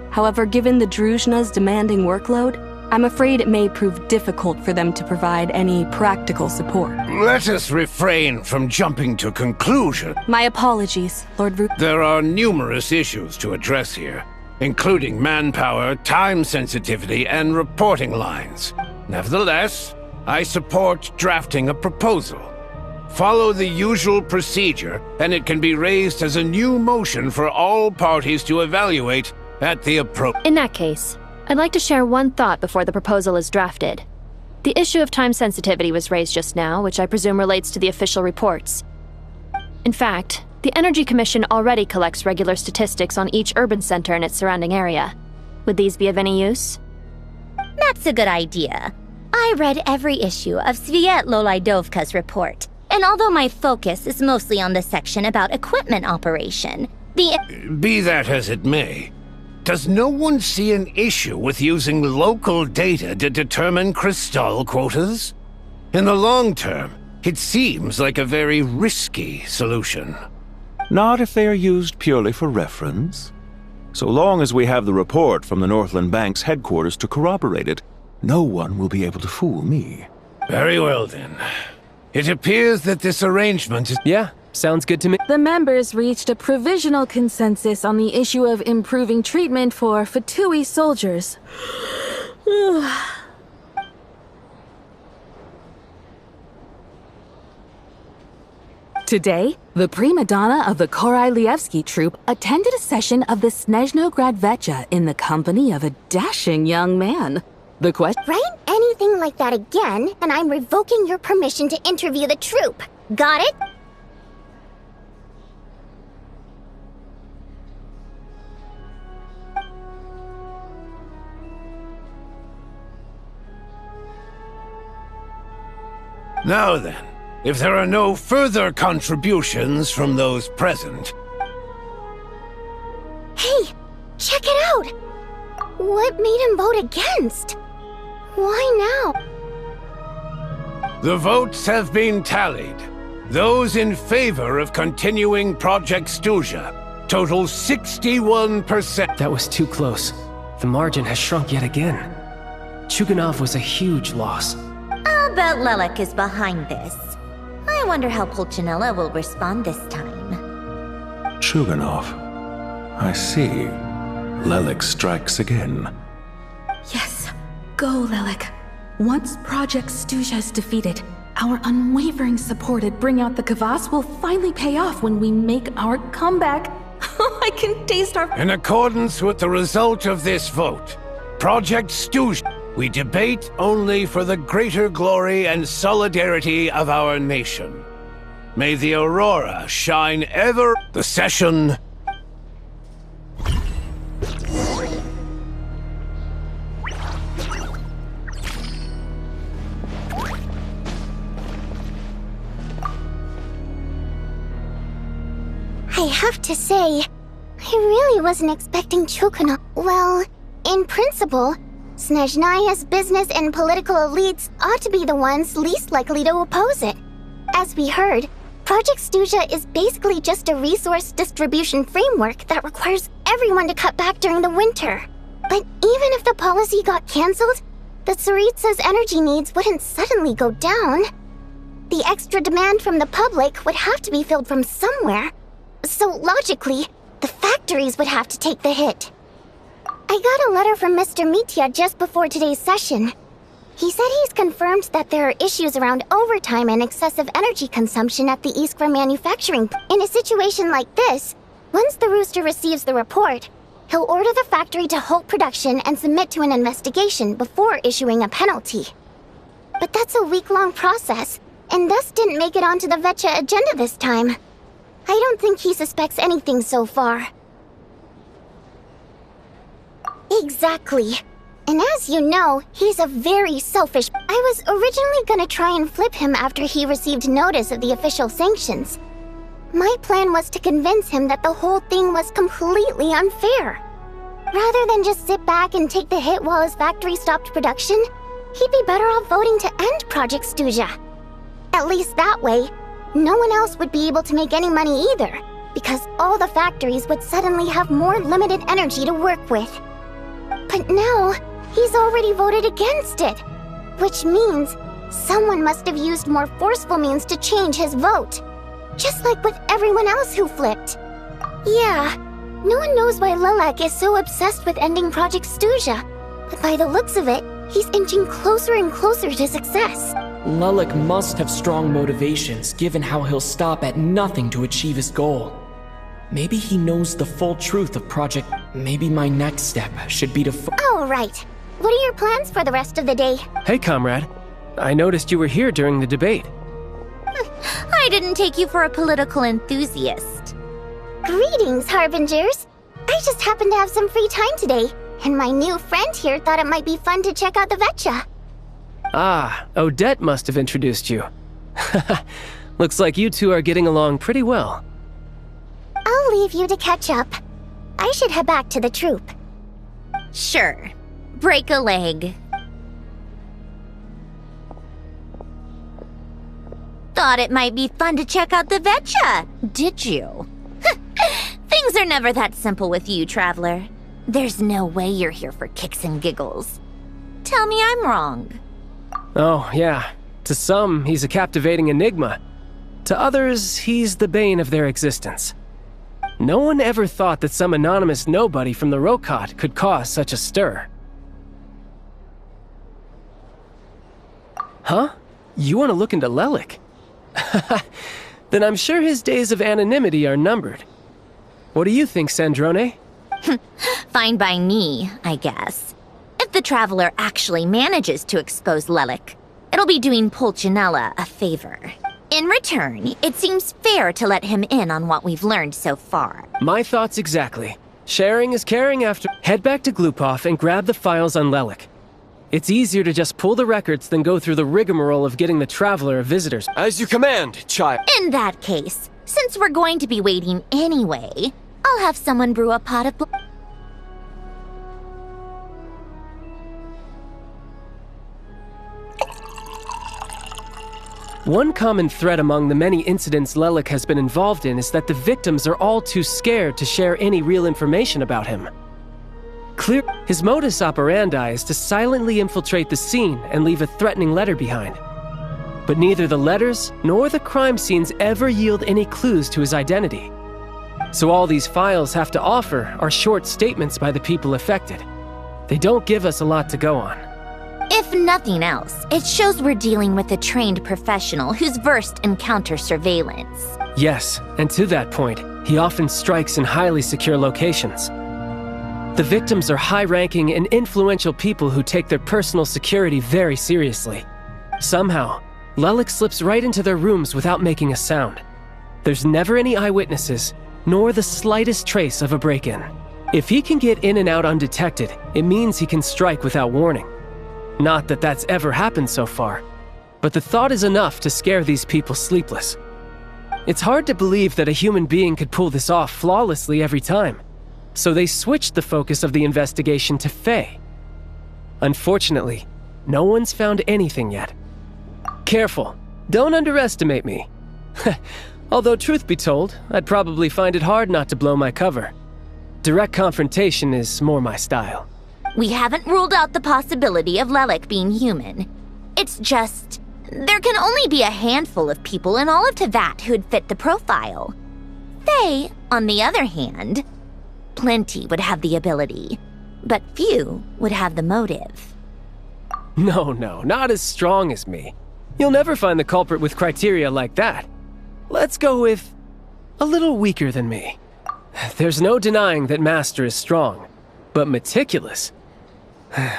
Speaker 14: However, given the Druzhna's demanding workload, I'm afraid it may prove difficult for them to provide any practical support.
Speaker 9: Let us refrain from jumping to conclusions.
Speaker 14: My apologies, Lord Vu.
Speaker 9: There are numerous issues to address here, including manpower, time sensitivity, and reporting lines. Nevertheless, I support drafting a proposal. Follow the usual procedure, and it can be raised as a new motion for all parties to evaluate at the appropriate.
Speaker 15: In that case, I'd like to share one thought before the proposal is drafted. The issue of time sensitivity was raised just now, which I presume relates to the official reports. In fact, the Energy Commission already collects regular statistics on each urban center and its surrounding area. Would these be of any use?
Speaker 12: That's a good idea. I read every issue of Sviet-Lolaidovka's report, and although my focus is mostly on the section about equipment operation,
Speaker 9: Be that as it may, does no one see an issue with using local data to determine Crystal quotas? In the long term, it seems like a very risky solution.
Speaker 11: Not if they are used purely for reference. So long as we have the report from the Northland Bank's headquarters to corroborate it, no one will be able to fool me.
Speaker 9: Very well then. It appears that this arrangement is—
Speaker 10: Yeah, sounds good to me.
Speaker 8: The members reached a provisional consensus on the issue of improving treatment for Fatui soldiers. Today, the prima donna of the Korailievsky troupe attended a session of the Snezhnograd Vetcha in the company of a dashing young man. The question—
Speaker 5: Write anything like that again, and I'm revoking your permission to interview the troupe. Got it?
Speaker 9: Now then, if there are no further contributions from those present—
Speaker 5: Hey, check it out! What made him vote against? Why now?
Speaker 9: The votes have been tallied. Those in favor of continuing Project Stuja total 61%.
Speaker 10: That was too close. The margin has shrunk yet again. Chuganov was a huge loss.
Speaker 12: I'll bet Lelek is behind this. I wonder how Pulcinella will respond this time.
Speaker 11: Chuganov. I see. Lelek strikes again.
Speaker 8: Yes, go, Lelek. Once Project Stuja is defeated, our unwavering support at Bring Out the Kvass will finally pay off when we make our comeback. I can taste our—
Speaker 9: In accordance with the result of this vote, Project Stuja, we debate only for the greater glory and solidarity of our nation. May the aurora shine ever— The session
Speaker 5: I have to say, I really wasn't expecting Chukuna. Well, in principle, Schneznaya's business and political elites ought to be the ones least likely to oppose it. As we heard, Project Stuja is basically just a resource distribution framework that requires everyone to cut back during the winter. But even if the policy got cancelled, the Tsaritsa's energy needs wouldn't suddenly go down. The extra demand from the public would have to be filled from somewhere. So logically, the factories would have to take the hit. I got a letter from Mr. Mitya just before today's session. He said he's confirmed that there are issues around overtime and excessive energy consumption at the Iskra manufacturing. In a situation like this, once the Rooster receives the report, he'll order the factory to halt production and submit to an investigation before issuing a penalty. But that's a week-long process, and thus didn't make it onto the Vetcha agenda this time. I don't think he suspects anything so far. Exactly. And as you know, he's a very selfish... I was originally gonna try and flip him after he received notice of the official sanctions. My plan was to convince him that the whole thing was completely unfair. Rather than just sit back and take the hit while his factory stopped production, he'd be better off voting to end Project Stuja. At least that way, no one else would be able to make any money either, because all the factories would suddenly have more limited energy to work with. But now, he's already voted against it, which means someone must have used more forceful means to change his vote, just like with everyone else who flipped. Yeah, no one knows why Lilac is so obsessed with ending Project Stuja, but by the looks of it, he's inching closer and closer to success.
Speaker 3: Lilac must have strong motivations, given how he'll stop at nothing to achieve his goal. Maybe he knows the full truth of Project... Maybe my next step should be to...
Speaker 5: Oh, right. What are your plans for the rest of the day?
Speaker 10: Hey, comrade. I noticed you were here during the debate.
Speaker 12: I didn't take you for a political enthusiast.
Speaker 5: Greetings, Harbingers. I just happened to have some free time today, and my new friend here thought it might be fun to check out the Vetcha.
Speaker 10: Ah, Odette must have introduced you. Looks like you two are getting along pretty well.
Speaker 5: I'll leave you to catch up. I should head back to the troop.
Speaker 12: Sure. Break a leg. Thought it might be fun to check out the Vetcha, did you? Things are never that simple with you, Traveler. There's no way you're here for kicks and giggles. Tell me I'm wrong.
Speaker 10: Oh, yeah. To some, he's a captivating enigma. To others, he's the bane of their existence. No one ever thought that some anonymous nobody from the Rokot could cause such a stir. Huh? You want to look into Lelik? Then I'm sure his days of anonymity are numbered. What do you think, Sandrone?
Speaker 12: Fine by me, I guess. If the Traveler actually manages to expose Lelik, it'll be doing Pulcinella a favor. In return, it seems fair to let him in on what we've learned so far.
Speaker 10: My thoughts exactly. Sharing is caring after... Head back to Glupov and grab the files on Lelik. It's easier to just pull the records than go through the rigmarole of getting the Traveler a visitor's...
Speaker 16: As you command, child.
Speaker 12: In that case, since we're going to be waiting anyway, I'll have someone brew a pot of...
Speaker 10: One common thread among the many incidents Lelik has been involved in is that the victims are all too scared to share any real information about him. His modus operandi is to silently infiltrate the scene and leave a threatening letter behind. But neither the letters nor the crime scenes ever yield any clues to his identity. So all these files have to offer are short statements by the people affected. They don't give us a lot to go on.
Speaker 12: If nothing else, it shows we're dealing with a trained professional who's versed in counter-surveillance.
Speaker 10: Yes, and to that point, he often strikes in highly secure locations. The victims are high-ranking and influential people who take their personal security very seriously. Somehow, Lelik slips right into their rooms without making a sound. There's never any eyewitnesses, nor the slightest trace of a break-in. If he can get in and out undetected, it means he can strike without warning. Not that that's ever happened so far, but the thought is enough to scare these people sleepless. It's hard to believe that a human being could pull this off flawlessly every time. So they switched the focus of the investigation to Faye. Unfortunately, no one's found anything yet. Careful, don't underestimate me. Although truth be told, I'd probably find it hard not to blow my cover. Direct confrontation is more my style.
Speaker 12: We haven't ruled out the possibility of Lelik being human. It's just, there can only be a handful of people in all of Teyvat who'd fit the profile. Faye, on the other hand, plenty would have the ability, but few would have the motive.
Speaker 10: No, not as strong as me. You'll never find the culprit with criteria like that. Let's go with a little weaker than me. There's no denying that Master is strong, but meticulous.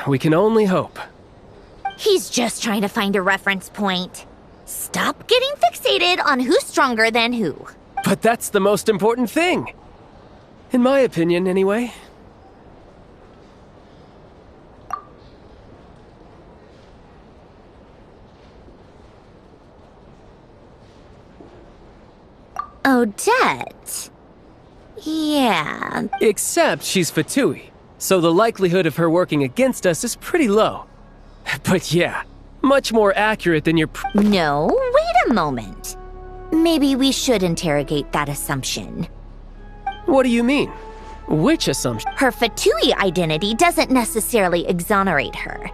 Speaker 10: We can only hope.
Speaker 12: He's just trying to find a reference point. Stop getting fixated on who's stronger than who.
Speaker 10: But that's the most important thing. In my opinion, anyway.
Speaker 12: Odette? Yeah.
Speaker 10: Except she's Fatui, so the likelihood of her working against us is pretty low. But yeah, much more accurate than your
Speaker 12: No, wait a moment. Maybe we should interrogate that assumption.
Speaker 10: What do you mean? Which assumption?
Speaker 12: Her Fatui identity doesn't necessarily exonerate her.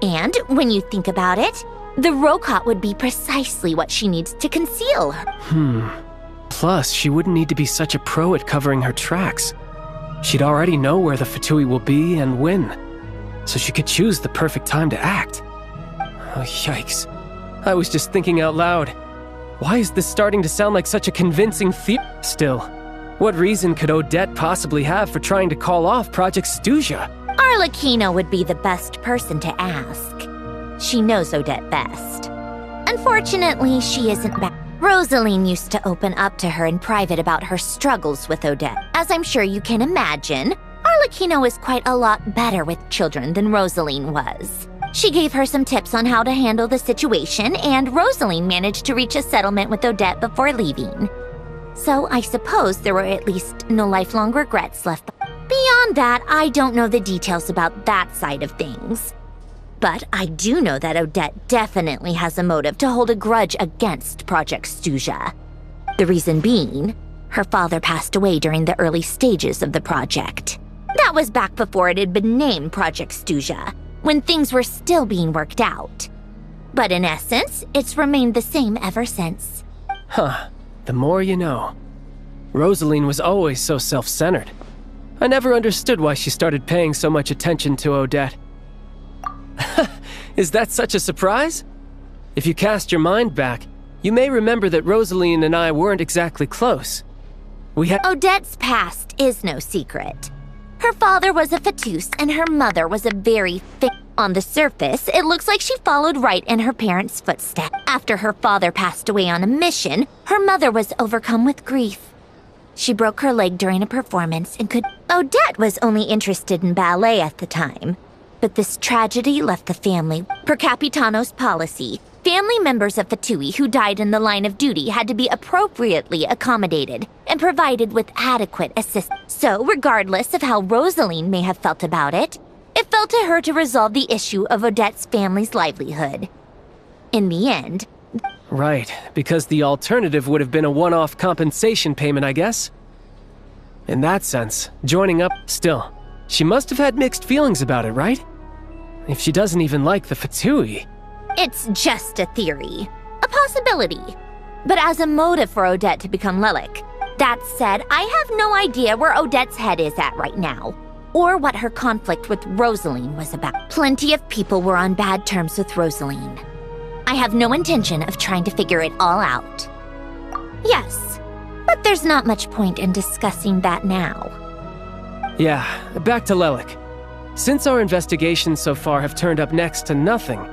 Speaker 12: And when you think about it, the Rokot would be precisely what she needs to conceal her.
Speaker 10: Plus, she wouldn't need to be such a pro at covering her tracks. She'd already know where the Fatui will be and when, so she could choose the perfect time to act. Oh, yikes. I was just thinking out loud. Why is this starting to sound like such a convincing theory? Still, what reason could Odette possibly have for trying to call off Project Scheznaya?
Speaker 12: Arlecchino would be the best person to ask. She knows Odette best. Unfortunately, she isn't back. Rosaline used to open up to her in private about her struggles with Odette. As I'm sure you can imagine, Arlecchino is quite a lot better with children than Rosaline was. She gave her some tips on how to handle the situation, and Rosaline managed to reach a settlement with Odette before leaving. So I suppose there were at least no lifelong regrets left. Beyond that, I don't know the details about that side of things. But I do know that Odette definitely has a motive to hold a grudge against Project Scheznaya. The reason being, her father passed away during the early stages of the project. That was back before it had been named Project Scheznaya, when things were still being worked out. But in essence, it's remained the same ever since.
Speaker 10: The more you know. Rosaline was always so self-centered. I never understood why she started paying so much attention to Odette. Is that such a surprise? If you cast your mind back, you may remember that Rosaline and I weren't exactly close.
Speaker 12: Odette's past is no secret. Her father was a Fatus and her mother was a very On the surface, it looks like she followed right in her parents' footsteps. After her father passed away on a mission, her mother was overcome with grief. She broke her leg during a performance and could... Odette was only interested in ballet at the time. But this tragedy left the family. Per Capitano's policy, family members of Fatui who died in the line of duty had to be appropriately accommodated and provided with adequate assistance. So, regardless of how Rosaline may have felt about it, it fell to her to resolve the issue of Odette's family's livelihood. In the end...
Speaker 10: Right, because the alternative would have been a one-off compensation payment, I guess. In that sense, joining up... Still, she must have had mixed feelings about it, right? If she doesn't even like the Fatui...
Speaker 12: It's just a theory. A possibility. But as a motive for Odette to become Lelik. That said, I have no idea where Odette's head is at right now. Or what her conflict with Rosaline was about. Plenty of people were on bad terms with Rosaline. I have no intention of trying to figure it all out. Yes, but there's not much point in discussing that now.
Speaker 10: Yeah, back to Lelik. Since our investigations so far have turned up next to nothing,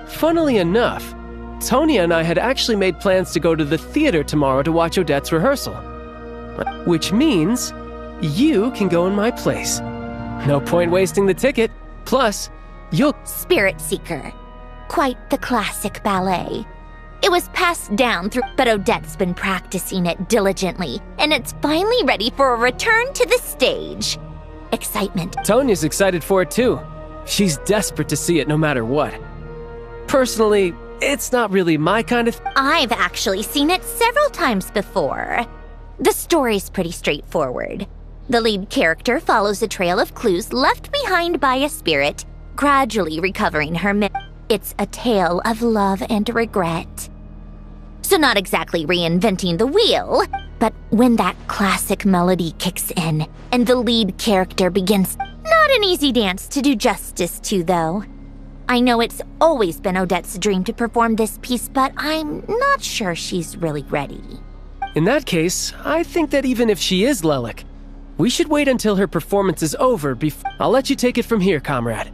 Speaker 10: funnily enough, Tonya and I had actually made plans to go to the theater tomorrow to watch Odette's rehearsal. Which means you can go in my place. No point wasting the ticket. Plus, you'll...
Speaker 12: Spirit Seeker. Quite the classic ballet. It was passed down through, but Odette's been practicing it diligently, and it's finally ready for a return to the stage. Excitement.
Speaker 10: Tonya's excited for it too. She's desperate to see it no matter what. Personally, it's not really my kind of...
Speaker 12: I've actually seen it several times before. The story's pretty straightforward. The lead character follows a trail of clues left behind by a spirit, gradually recovering her It's a tale of love and regret. So not exactly reinventing the wheel, but when that classic melody kicks in and the lead character begins... Not an easy dance to do justice to, though. I know it's always been Odette's dream to perform this piece, but I'm not sure she's really ready.
Speaker 10: In that case, I think that even if she is Lelik, we should wait until her performance is over before... I'll let you take it from here, comrade.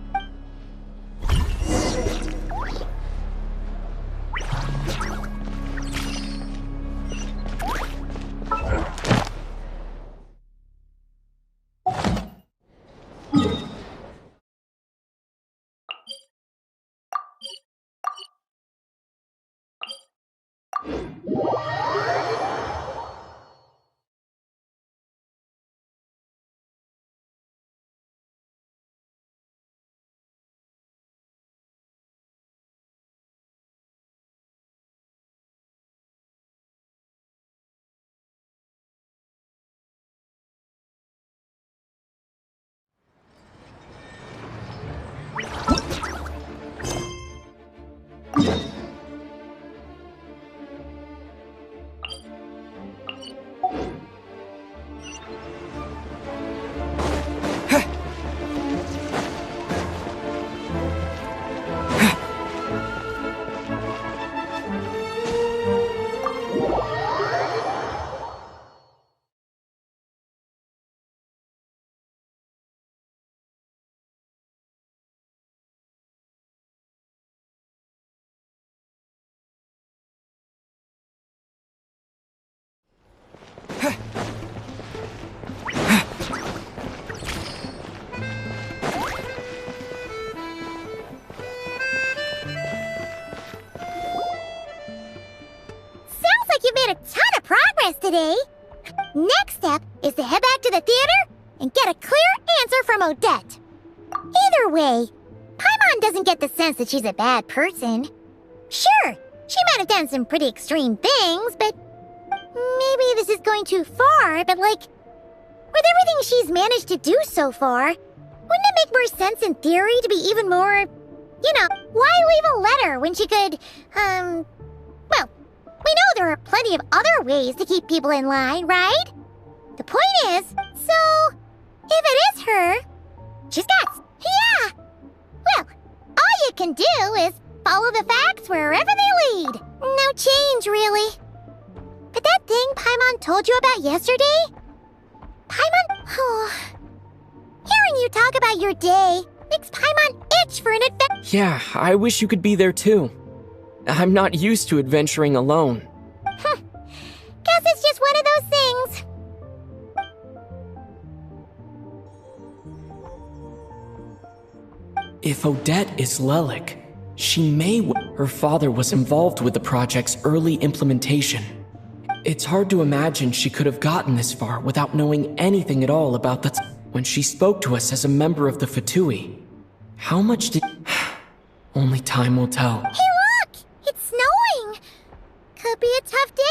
Speaker 5: Today. Next step is to head back to the theater and get a clear answer from Odette. Either way, Paimon doesn't get the sense that she's a bad person. Sure, she might have done some pretty extreme things, but maybe this is going too far, but like, with everything she's managed to do so far, wouldn't it make more sense in theory to be even more, you know, why leave a letter when she could, well, we know there are plenty of other ways to keep people in line, right? The point is, so, if it is her, she's got... Yeah! Well, all you can do is follow the facts wherever they lead. No change, really. But that thing Paimon told you about yesterday? Paimon... Oh... Hearing you talk about your day makes Paimon itch for an adventure.
Speaker 3: Yeah, I wish you could be there too. I'm not used to adventuring alone.
Speaker 5: Guess it's just one of those things.
Speaker 3: If Odette is Lelik, she may... Her father was involved with the project's early implementation. It's hard to imagine she could have gotten this far without knowing anything at all about that. When she spoke to us as a member of the Fatui, how much did... Only time will tell.
Speaker 5: Hey, look! It's snowing! Could be a tough day.